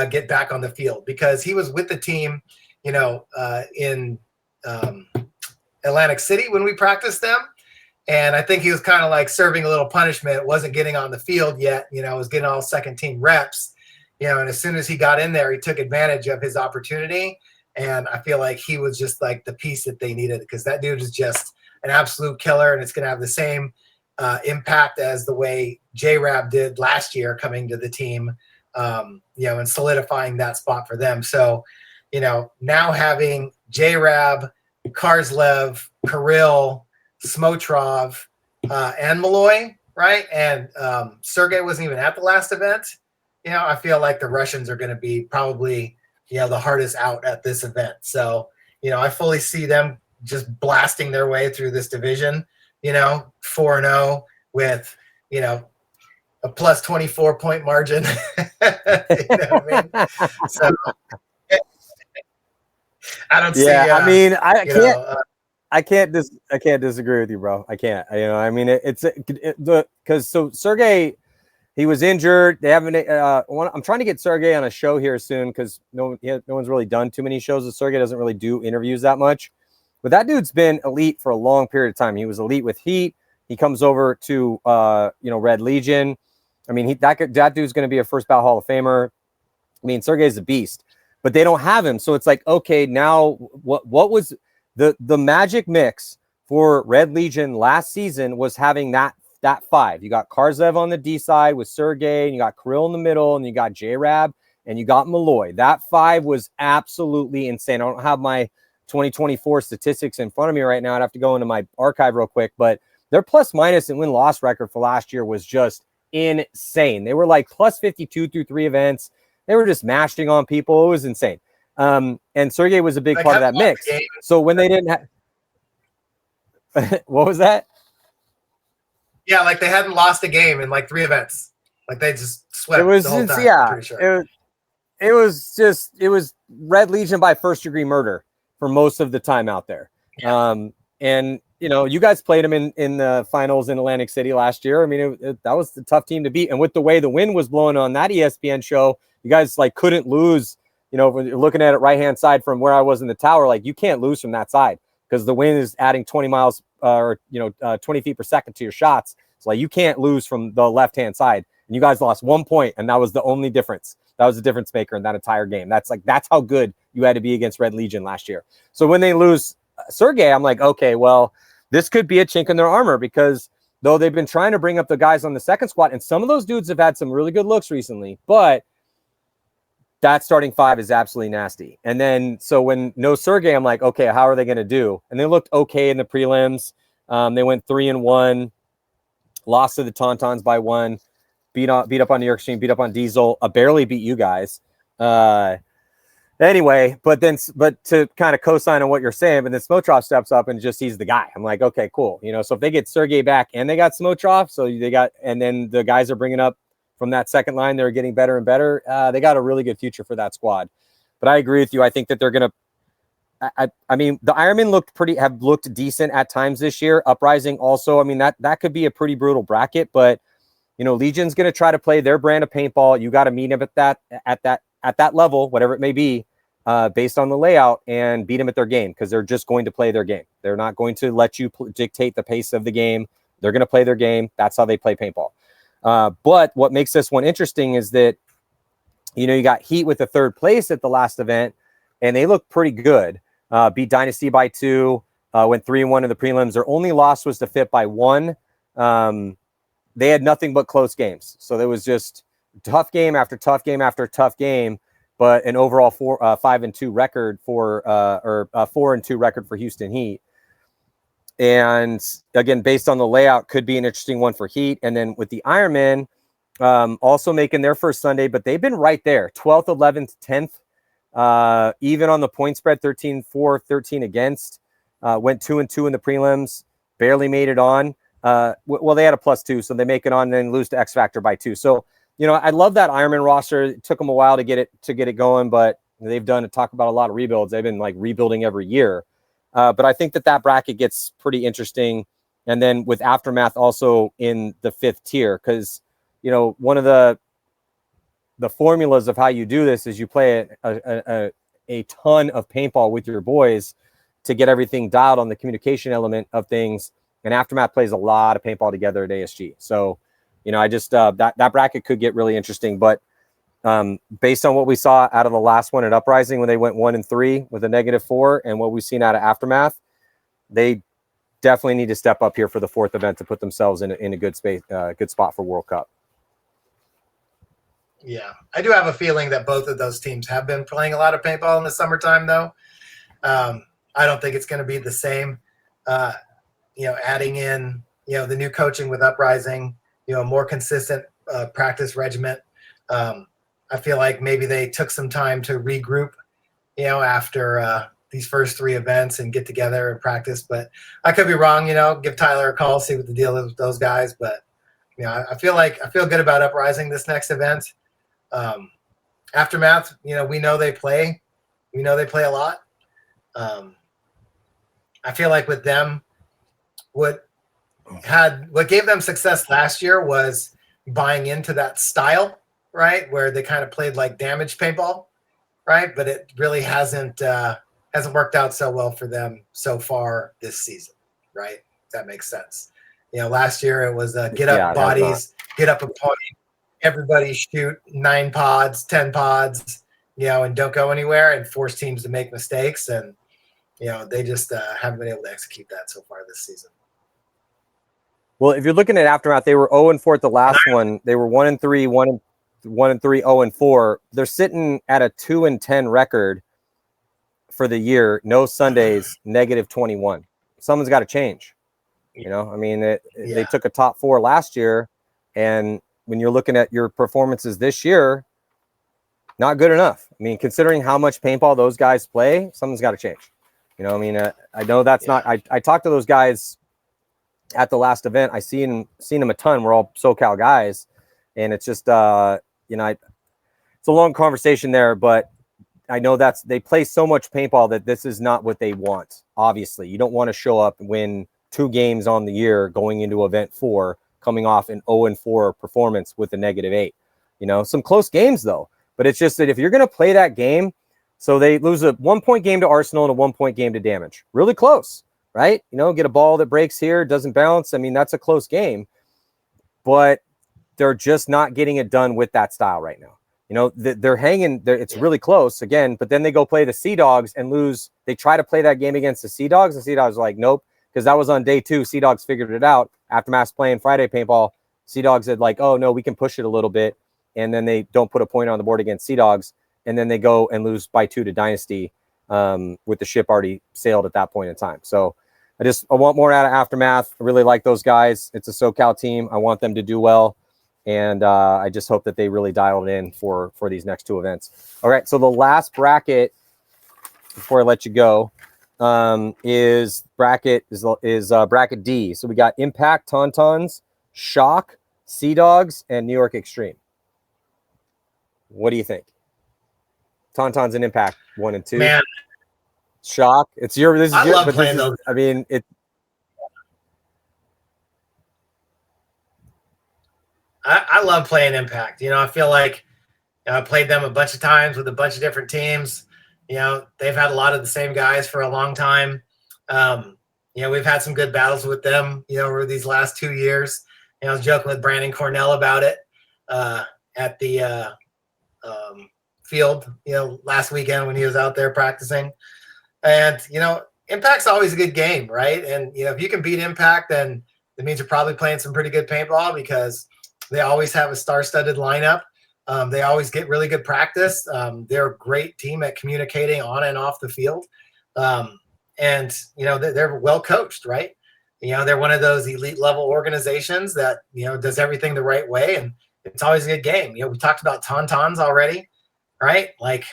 get back on the field, because he was with the team, in Atlantic City when we practiced them. And I think he was kind of like serving a little punishment, wasn't getting on the field yet, was getting all second team reps, and as soon as he got in there, he took advantage of his opportunity. And I feel like he was just like the piece that they needed, because that dude is just an absolute killer, and it's going to have the same impact as the way J-Rab did last year coming to the team, and solidifying that spot for them. So, now having J-Rab, Karslev, Kirill, Smotrov, and Malloy, right? And Sergey wasn't even at the last event. I feel like the Russians are going to be probably, the hardest out at this event. So, I fully see them just blasting their way through this division, 4-0 with, a plus 24 point margin. You know what I mean? So, I don't see. I mean, I you can't. know, I can't disagree with you, bro. I can't. I mean, because Sergey, he was injured. They haven't. I'm trying to get Sergey on a show here soon because no one's really done too many shows with Sergey. Doesn't really do interviews that much. But that dude's been elite for a long period of time. He was elite with Heat. He comes over to Red Legion. I mean, that dude's going to be a first ballot Hall of Famer. I mean, Sergey's a beast, but they don't have him. So it's like, okay, now what was the magic mix for Red Legion last season was having that five. You got Karzev on the D side with Sergey, and you got Kirill in the middle, and you got J-Rab, and you got Malloy. That five was absolutely insane. I don't have my 2024 statistics in front of me right now. I'd have to go into my archive real quick, but their plus minus and win-loss record for last year was just insane. They were like plus 52 through 3 events. They were just mashing on people. It was insane. And Sergey was a big part of that mix. So when they didn't have... What was that? Yeah, like they hadn't lost a game in like 3 events. Like they just swept the whole time. Yeah, sure. it was Red Legion by first degree murder for most of the time out there. Yeah. And you guys played them in the finals in Atlantic City last year. I mean, that was the tough team to beat. And with the way the wind was blowing on that ESPN show, you guys like couldn't lose. When you're looking at it right-hand side from where I was in the tower, like you can't lose from that side because the wind is adding 20 miles 20 feet per second to your shots. So like you can't lose from the left-hand side. And you guys lost 1 point, and that was the only difference. That was the difference maker in that entire game. That's how good you had to be against Red Legion last year. So when they lose Sergey, I'm like, okay, well, this could be a chink in their armor because though they've been trying to bring up the guys on the second squad, and some of those dudes have had some really good looks recently, but that starting 5 is absolutely nasty. And then, so when no Sergey, I'm like, okay, how are they going to do? And they looked okay in the prelims. They went 3-1, lost to the Tontons by 1, beat up on New York Stream, beat up on Diesel, barely beat you guys. Anyway, but to kind of co-sign on what you're saying, but then Smotrov steps up and just he's the guy. I'm like, okay, cool. So if they get Sergey back and they got Smotrov, and then the guys are bringing up from that second line, they're getting better and better. They got a really good future for that squad. But I agree with you. I think that they're going to, I mean, the Ironmen have looked decent at times this year. Uprising also, I mean, that could be a pretty brutal bracket, but Legion's going to try to play their brand of paintball. You got to meet them at that level, whatever it may be, based on the layout, and beat them at their game because they're just going to play their game. They're not going to let you dictate the pace of the game. They're going to play their game. That's how they play paintball. But what makes this one interesting is that, you got Heat with the 3rd place at the last event, and they look pretty good. Beat Dynasty by 2, went 3-1 in the prelims. Their only loss was to Fit by 1. They had nothing but close games. So there was just tough game after tough game after tough game, but an overall 5-2 record for 4-2 record for Houston Heat. And again, based on the layout, could be an interesting one for Heat. And then with the Ironmen, also making their first Sunday, but they've been right there, 12th, 11th, 10th, even on the point spread, 13-4, 13 against, went 2-2 in the prelims, barely made it on. Well, they had a +2, so they make it on, then lose to X Factor by 2. So, I love that Ironman roster. It took them a while to get it going, but they've talk about a lot of rebuilds. They've been like rebuilding every year. But I think that bracket gets pretty interesting. And then with Aftermath also in the 5th tier, because, one of the formulas of how you do this is you play a ton of paintball with your boys to get everything dialed on the communication element of things. And Aftermath plays a lot of paintball together at ASG. So, I just, that bracket could get really interesting. But based on what we saw out of the last one at Uprising when they went 1-3 with a -4, and what we've seen out of Aftermath, they definitely need to step up here for the 4th event to put themselves in a good space, good spot for World Cup. Yeah, I do have a feeling that both of those teams have been playing a lot of paintball in the summertime, though. I don't think it's going to be the same. Adding in, the new coaching with Uprising, more consistent practice regiment. I feel like maybe they took some time to regroup, after these first 3 events and get together and practice. But I could be wrong, give Tyler a call, see what the deal is with those guys. But, I feel good about Uprising this next event. Aftermath, we know they play. We know they play a lot. I feel like with them, what gave them success last year was buying into that style, right? Where they kind of played like damage paintball, right? But it really hasn't worked out so well for them so far this season, right? If that makes sense. Last year it was get up bodies, get up a point, everybody shoot 9 pods, 10 pods, and don't go anywhere and force teams to make mistakes. And, they just haven't been able to execute that so far this season. Well, if you're looking at Aftermath, they were 0-4 at the last one. They were 1-3, 1-3, 0-4. They're sitting at a 2-10 record for the year. No Sundays, -21. Someone's got to change. They took a top 4 last year, and when you're looking at your performances this year, not good enough. Considering how much paintball those guys play, something's got to change. I know that's not. I talked to those guys at the last event. I seen them a ton. We're all SoCal guys, and it's just it's a long conversation there, but I know they play so much paintball that this is not what they want. Obviously, you don't want to show up and win 2 games on the year going into event 4, coming off an 0-4 performance with a -8. Some close games though, but it's just that if you're going to play that game, so they lose a 1-point game to Arsenal and a 1-point game to Damage, really close, right? Get a ball that breaks here, doesn't bounce. That's a close game, but they're just not getting it done with that style right now. They're hanging there. It's really close again, but then they go play the Sea Dogs and lose. They try to play that game against the Sea Dogs. The Sea Dogs are like, nope, because that was on day 2. Sea Dogs figured it out. Aftermath's playing Friday paintball. Sea Dogs said like, oh no, we can push it a little bit. And then they don't put a point on the board against Sea Dogs. And then they go and lose by 2 to Dynasty with the ship already sailed at that point in time. So I want more out of Aftermath. I really like those guys. It's a SoCal team. I want them to do well. And I just hope that they really dial it in for these next 2 events. All right, so the last bracket before I let you go is bracket D. So we got Impact, Tontons, Shock, Sea Dogs, and New York Extreme. What do you think? Tontons and Impact 1 and 2. Man, Shock. I love playing those. I love playing Impact. I feel like I played them a bunch of times with a bunch of different teams. They've had a lot of the same guys for a long time. We've had some good battles with them, over these last 2 years. I was joking with Brandon Cornell about it at the field, last weekend when he was out there practicing. And, Impact's always a good game, right? And, if you can beat Impact, then it means you're probably playing some pretty good paintball because they always have a star-studded lineup. They always get really good practice. They're a great team at communicating on and off the field. And, they're well coached, right? They're one of those elite level organizations that, does everything the right way. And it's always a good game. We talked about Tontons already, right? Like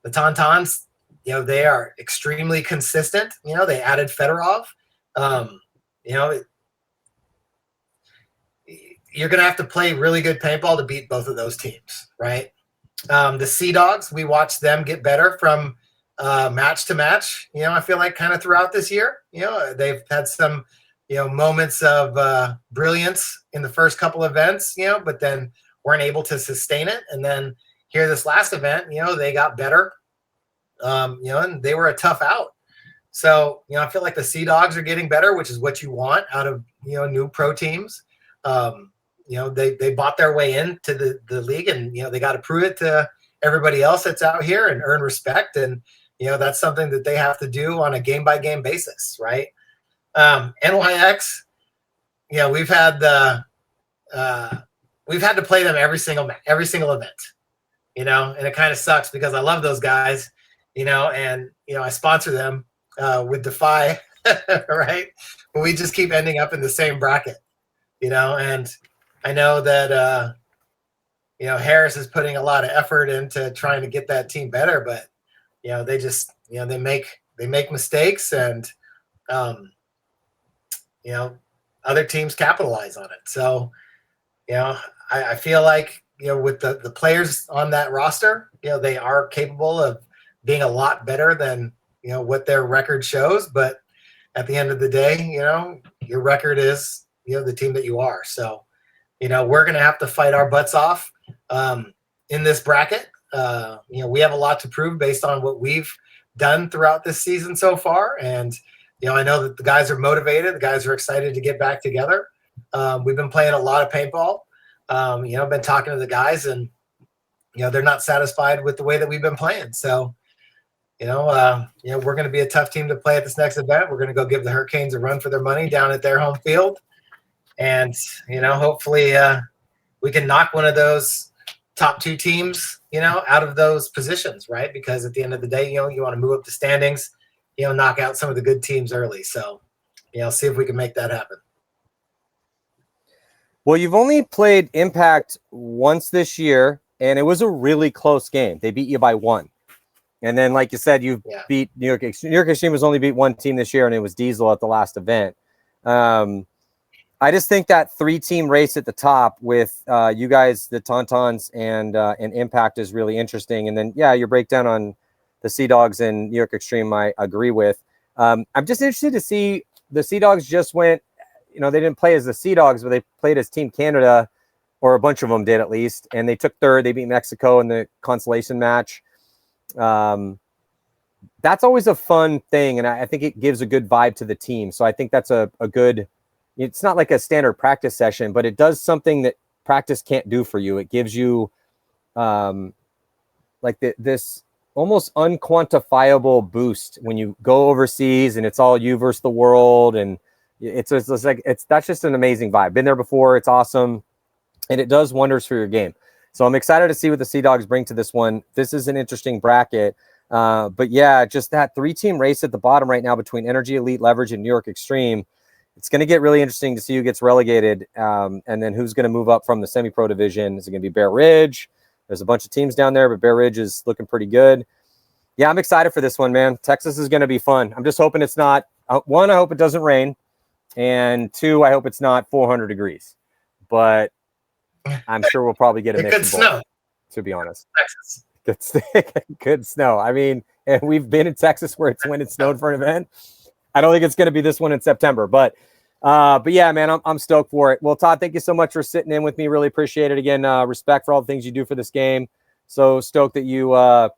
the Tontons, they are extremely consistent. They added Fedorov. You're going to have to play really good paintball to beat both of those teams, right? The Sea Dogs, we watched them get better from match to match. I feel like kind of throughout this year, they've had some, moments of brilliance in the first couple events, but then weren't able to sustain it. And then here this last event, they got better, and they were a tough out. So, I feel like the Sea Dogs are getting better, which is what you want out of, new pro teams. They bought their way into the league, and, they got to prove it to everybody else that's out here and earn respect. And, that's something that they have to do on a game by game basis. Right. NYX, we've had to play them every single event, and it kind of sucks because I love those guys, and, I sponsor them with Defy, right? But we just keep ending up in the same bracket, and I know that, Harris is putting a lot of effort into trying to get that team better, but, they just, they make mistakes, and, other teams capitalize on it. So, I feel like, with the players on that roster, they are capable of being a lot better than what their record shows, but at the end of the day, your record is, the team that you are. So, we're going to have to fight our butts off in this bracket. We have a lot to prove based on what we've done throughout this season so far. And, I know that the guys are motivated. The guys are excited to get back together. We've been playing a lot of paintball. I've been talking to the guys, and, they're not satisfied with the way that we've been playing. So, we're going to be a tough team to play at this next event. We're going to go give the Hurricanes a run for their money down at their home field. And, hopefully we can knock one of those top two teams, out of those positions, right? Because at the end of the day, you want to move up the standings, knock out some of the good teams early. So, see if we can make that happen. Well, you've only played Impact once this year, and it was a really close game. They beat you by 1. And then, like you said, you beat New York. New York Extreme has only beat one team this year, and it was Diesel at the last event. I just think that 3-team race at the top with you guys, the Tontons, and Impact is really interesting. And then, your breakdown on the Sea Dogs and New York Extreme, I agree with. I'm just interested to see the Sea Dogs just went, they didn't play as the Sea Dogs, but they played as Team Canada, or a bunch of them did at least. And they took third. They beat Mexico in the consolation match. That's always a fun thing. And I think it gives a good vibe to the team. So I think that's a good, it's not like a standard practice session, but it does something that practice can't do for you. It gives you this almost unquantifiable boost when you go overseas and it's all you versus the world. And it's that's just an amazing vibe. Been there before. It's awesome. And it does wonders for your game. So I'm excited to see what the Sea Dogs bring to this one. This is an interesting bracket. But just that 3-team race at the bottom right now between Energy Elite, Leverage, and New York Extreme. It's going to get really interesting to see who gets relegated, and then who's going to move up from the semi-pro division. Is it going to be Bear Ridge? There's a bunch of teams down there, but Bear Ridge is looking pretty good. Yeah, I'm excited for this one, man. Texas is going to be fun. I'm just hoping it's not, 1, I hope it doesn't rain, and 2, I hope it's not 400 degrees. But I'm sure we'll probably get a mix of both, to be honest. Texas. Good snow. I mean, and we've been in Texas where it's when it snowed for an event. I don't think it's going to be this one in September, but yeah, man, I'm stoked for it. Well, Todd, thank you so much for sitting in with me. Really appreciate it. Again, respect for all the things you do for this game. So stoked that you are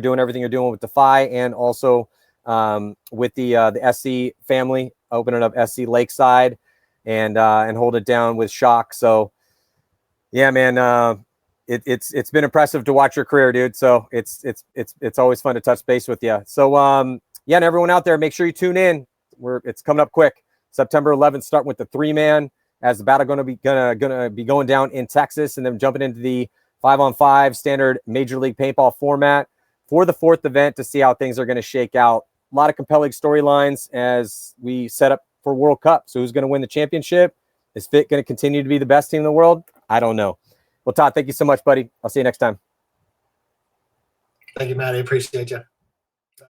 doing everything you're doing with Defy, and also with the SC family, opening up SC Lakeside and hold it down with Shock. So yeah, man, it's been impressive to watch your career, dude. So it's always fun to touch base with you. So and everyone out there, make sure you tune in. It's coming up quick. September 11th, starting with the 3-man as the battle gonna be going down in Texas, and then jumping into the 5-on-5 standard Major League Paintball format for the 4th event to see how things are going to shake out. A lot of compelling storylines as we set up for World Cup. So who's going to win the championship? Is Fit going to continue to be the best team in the world? I don't know. Well, Todd, thank you so much, buddy. I'll see you next time. Thank you, Matty. Appreciate you.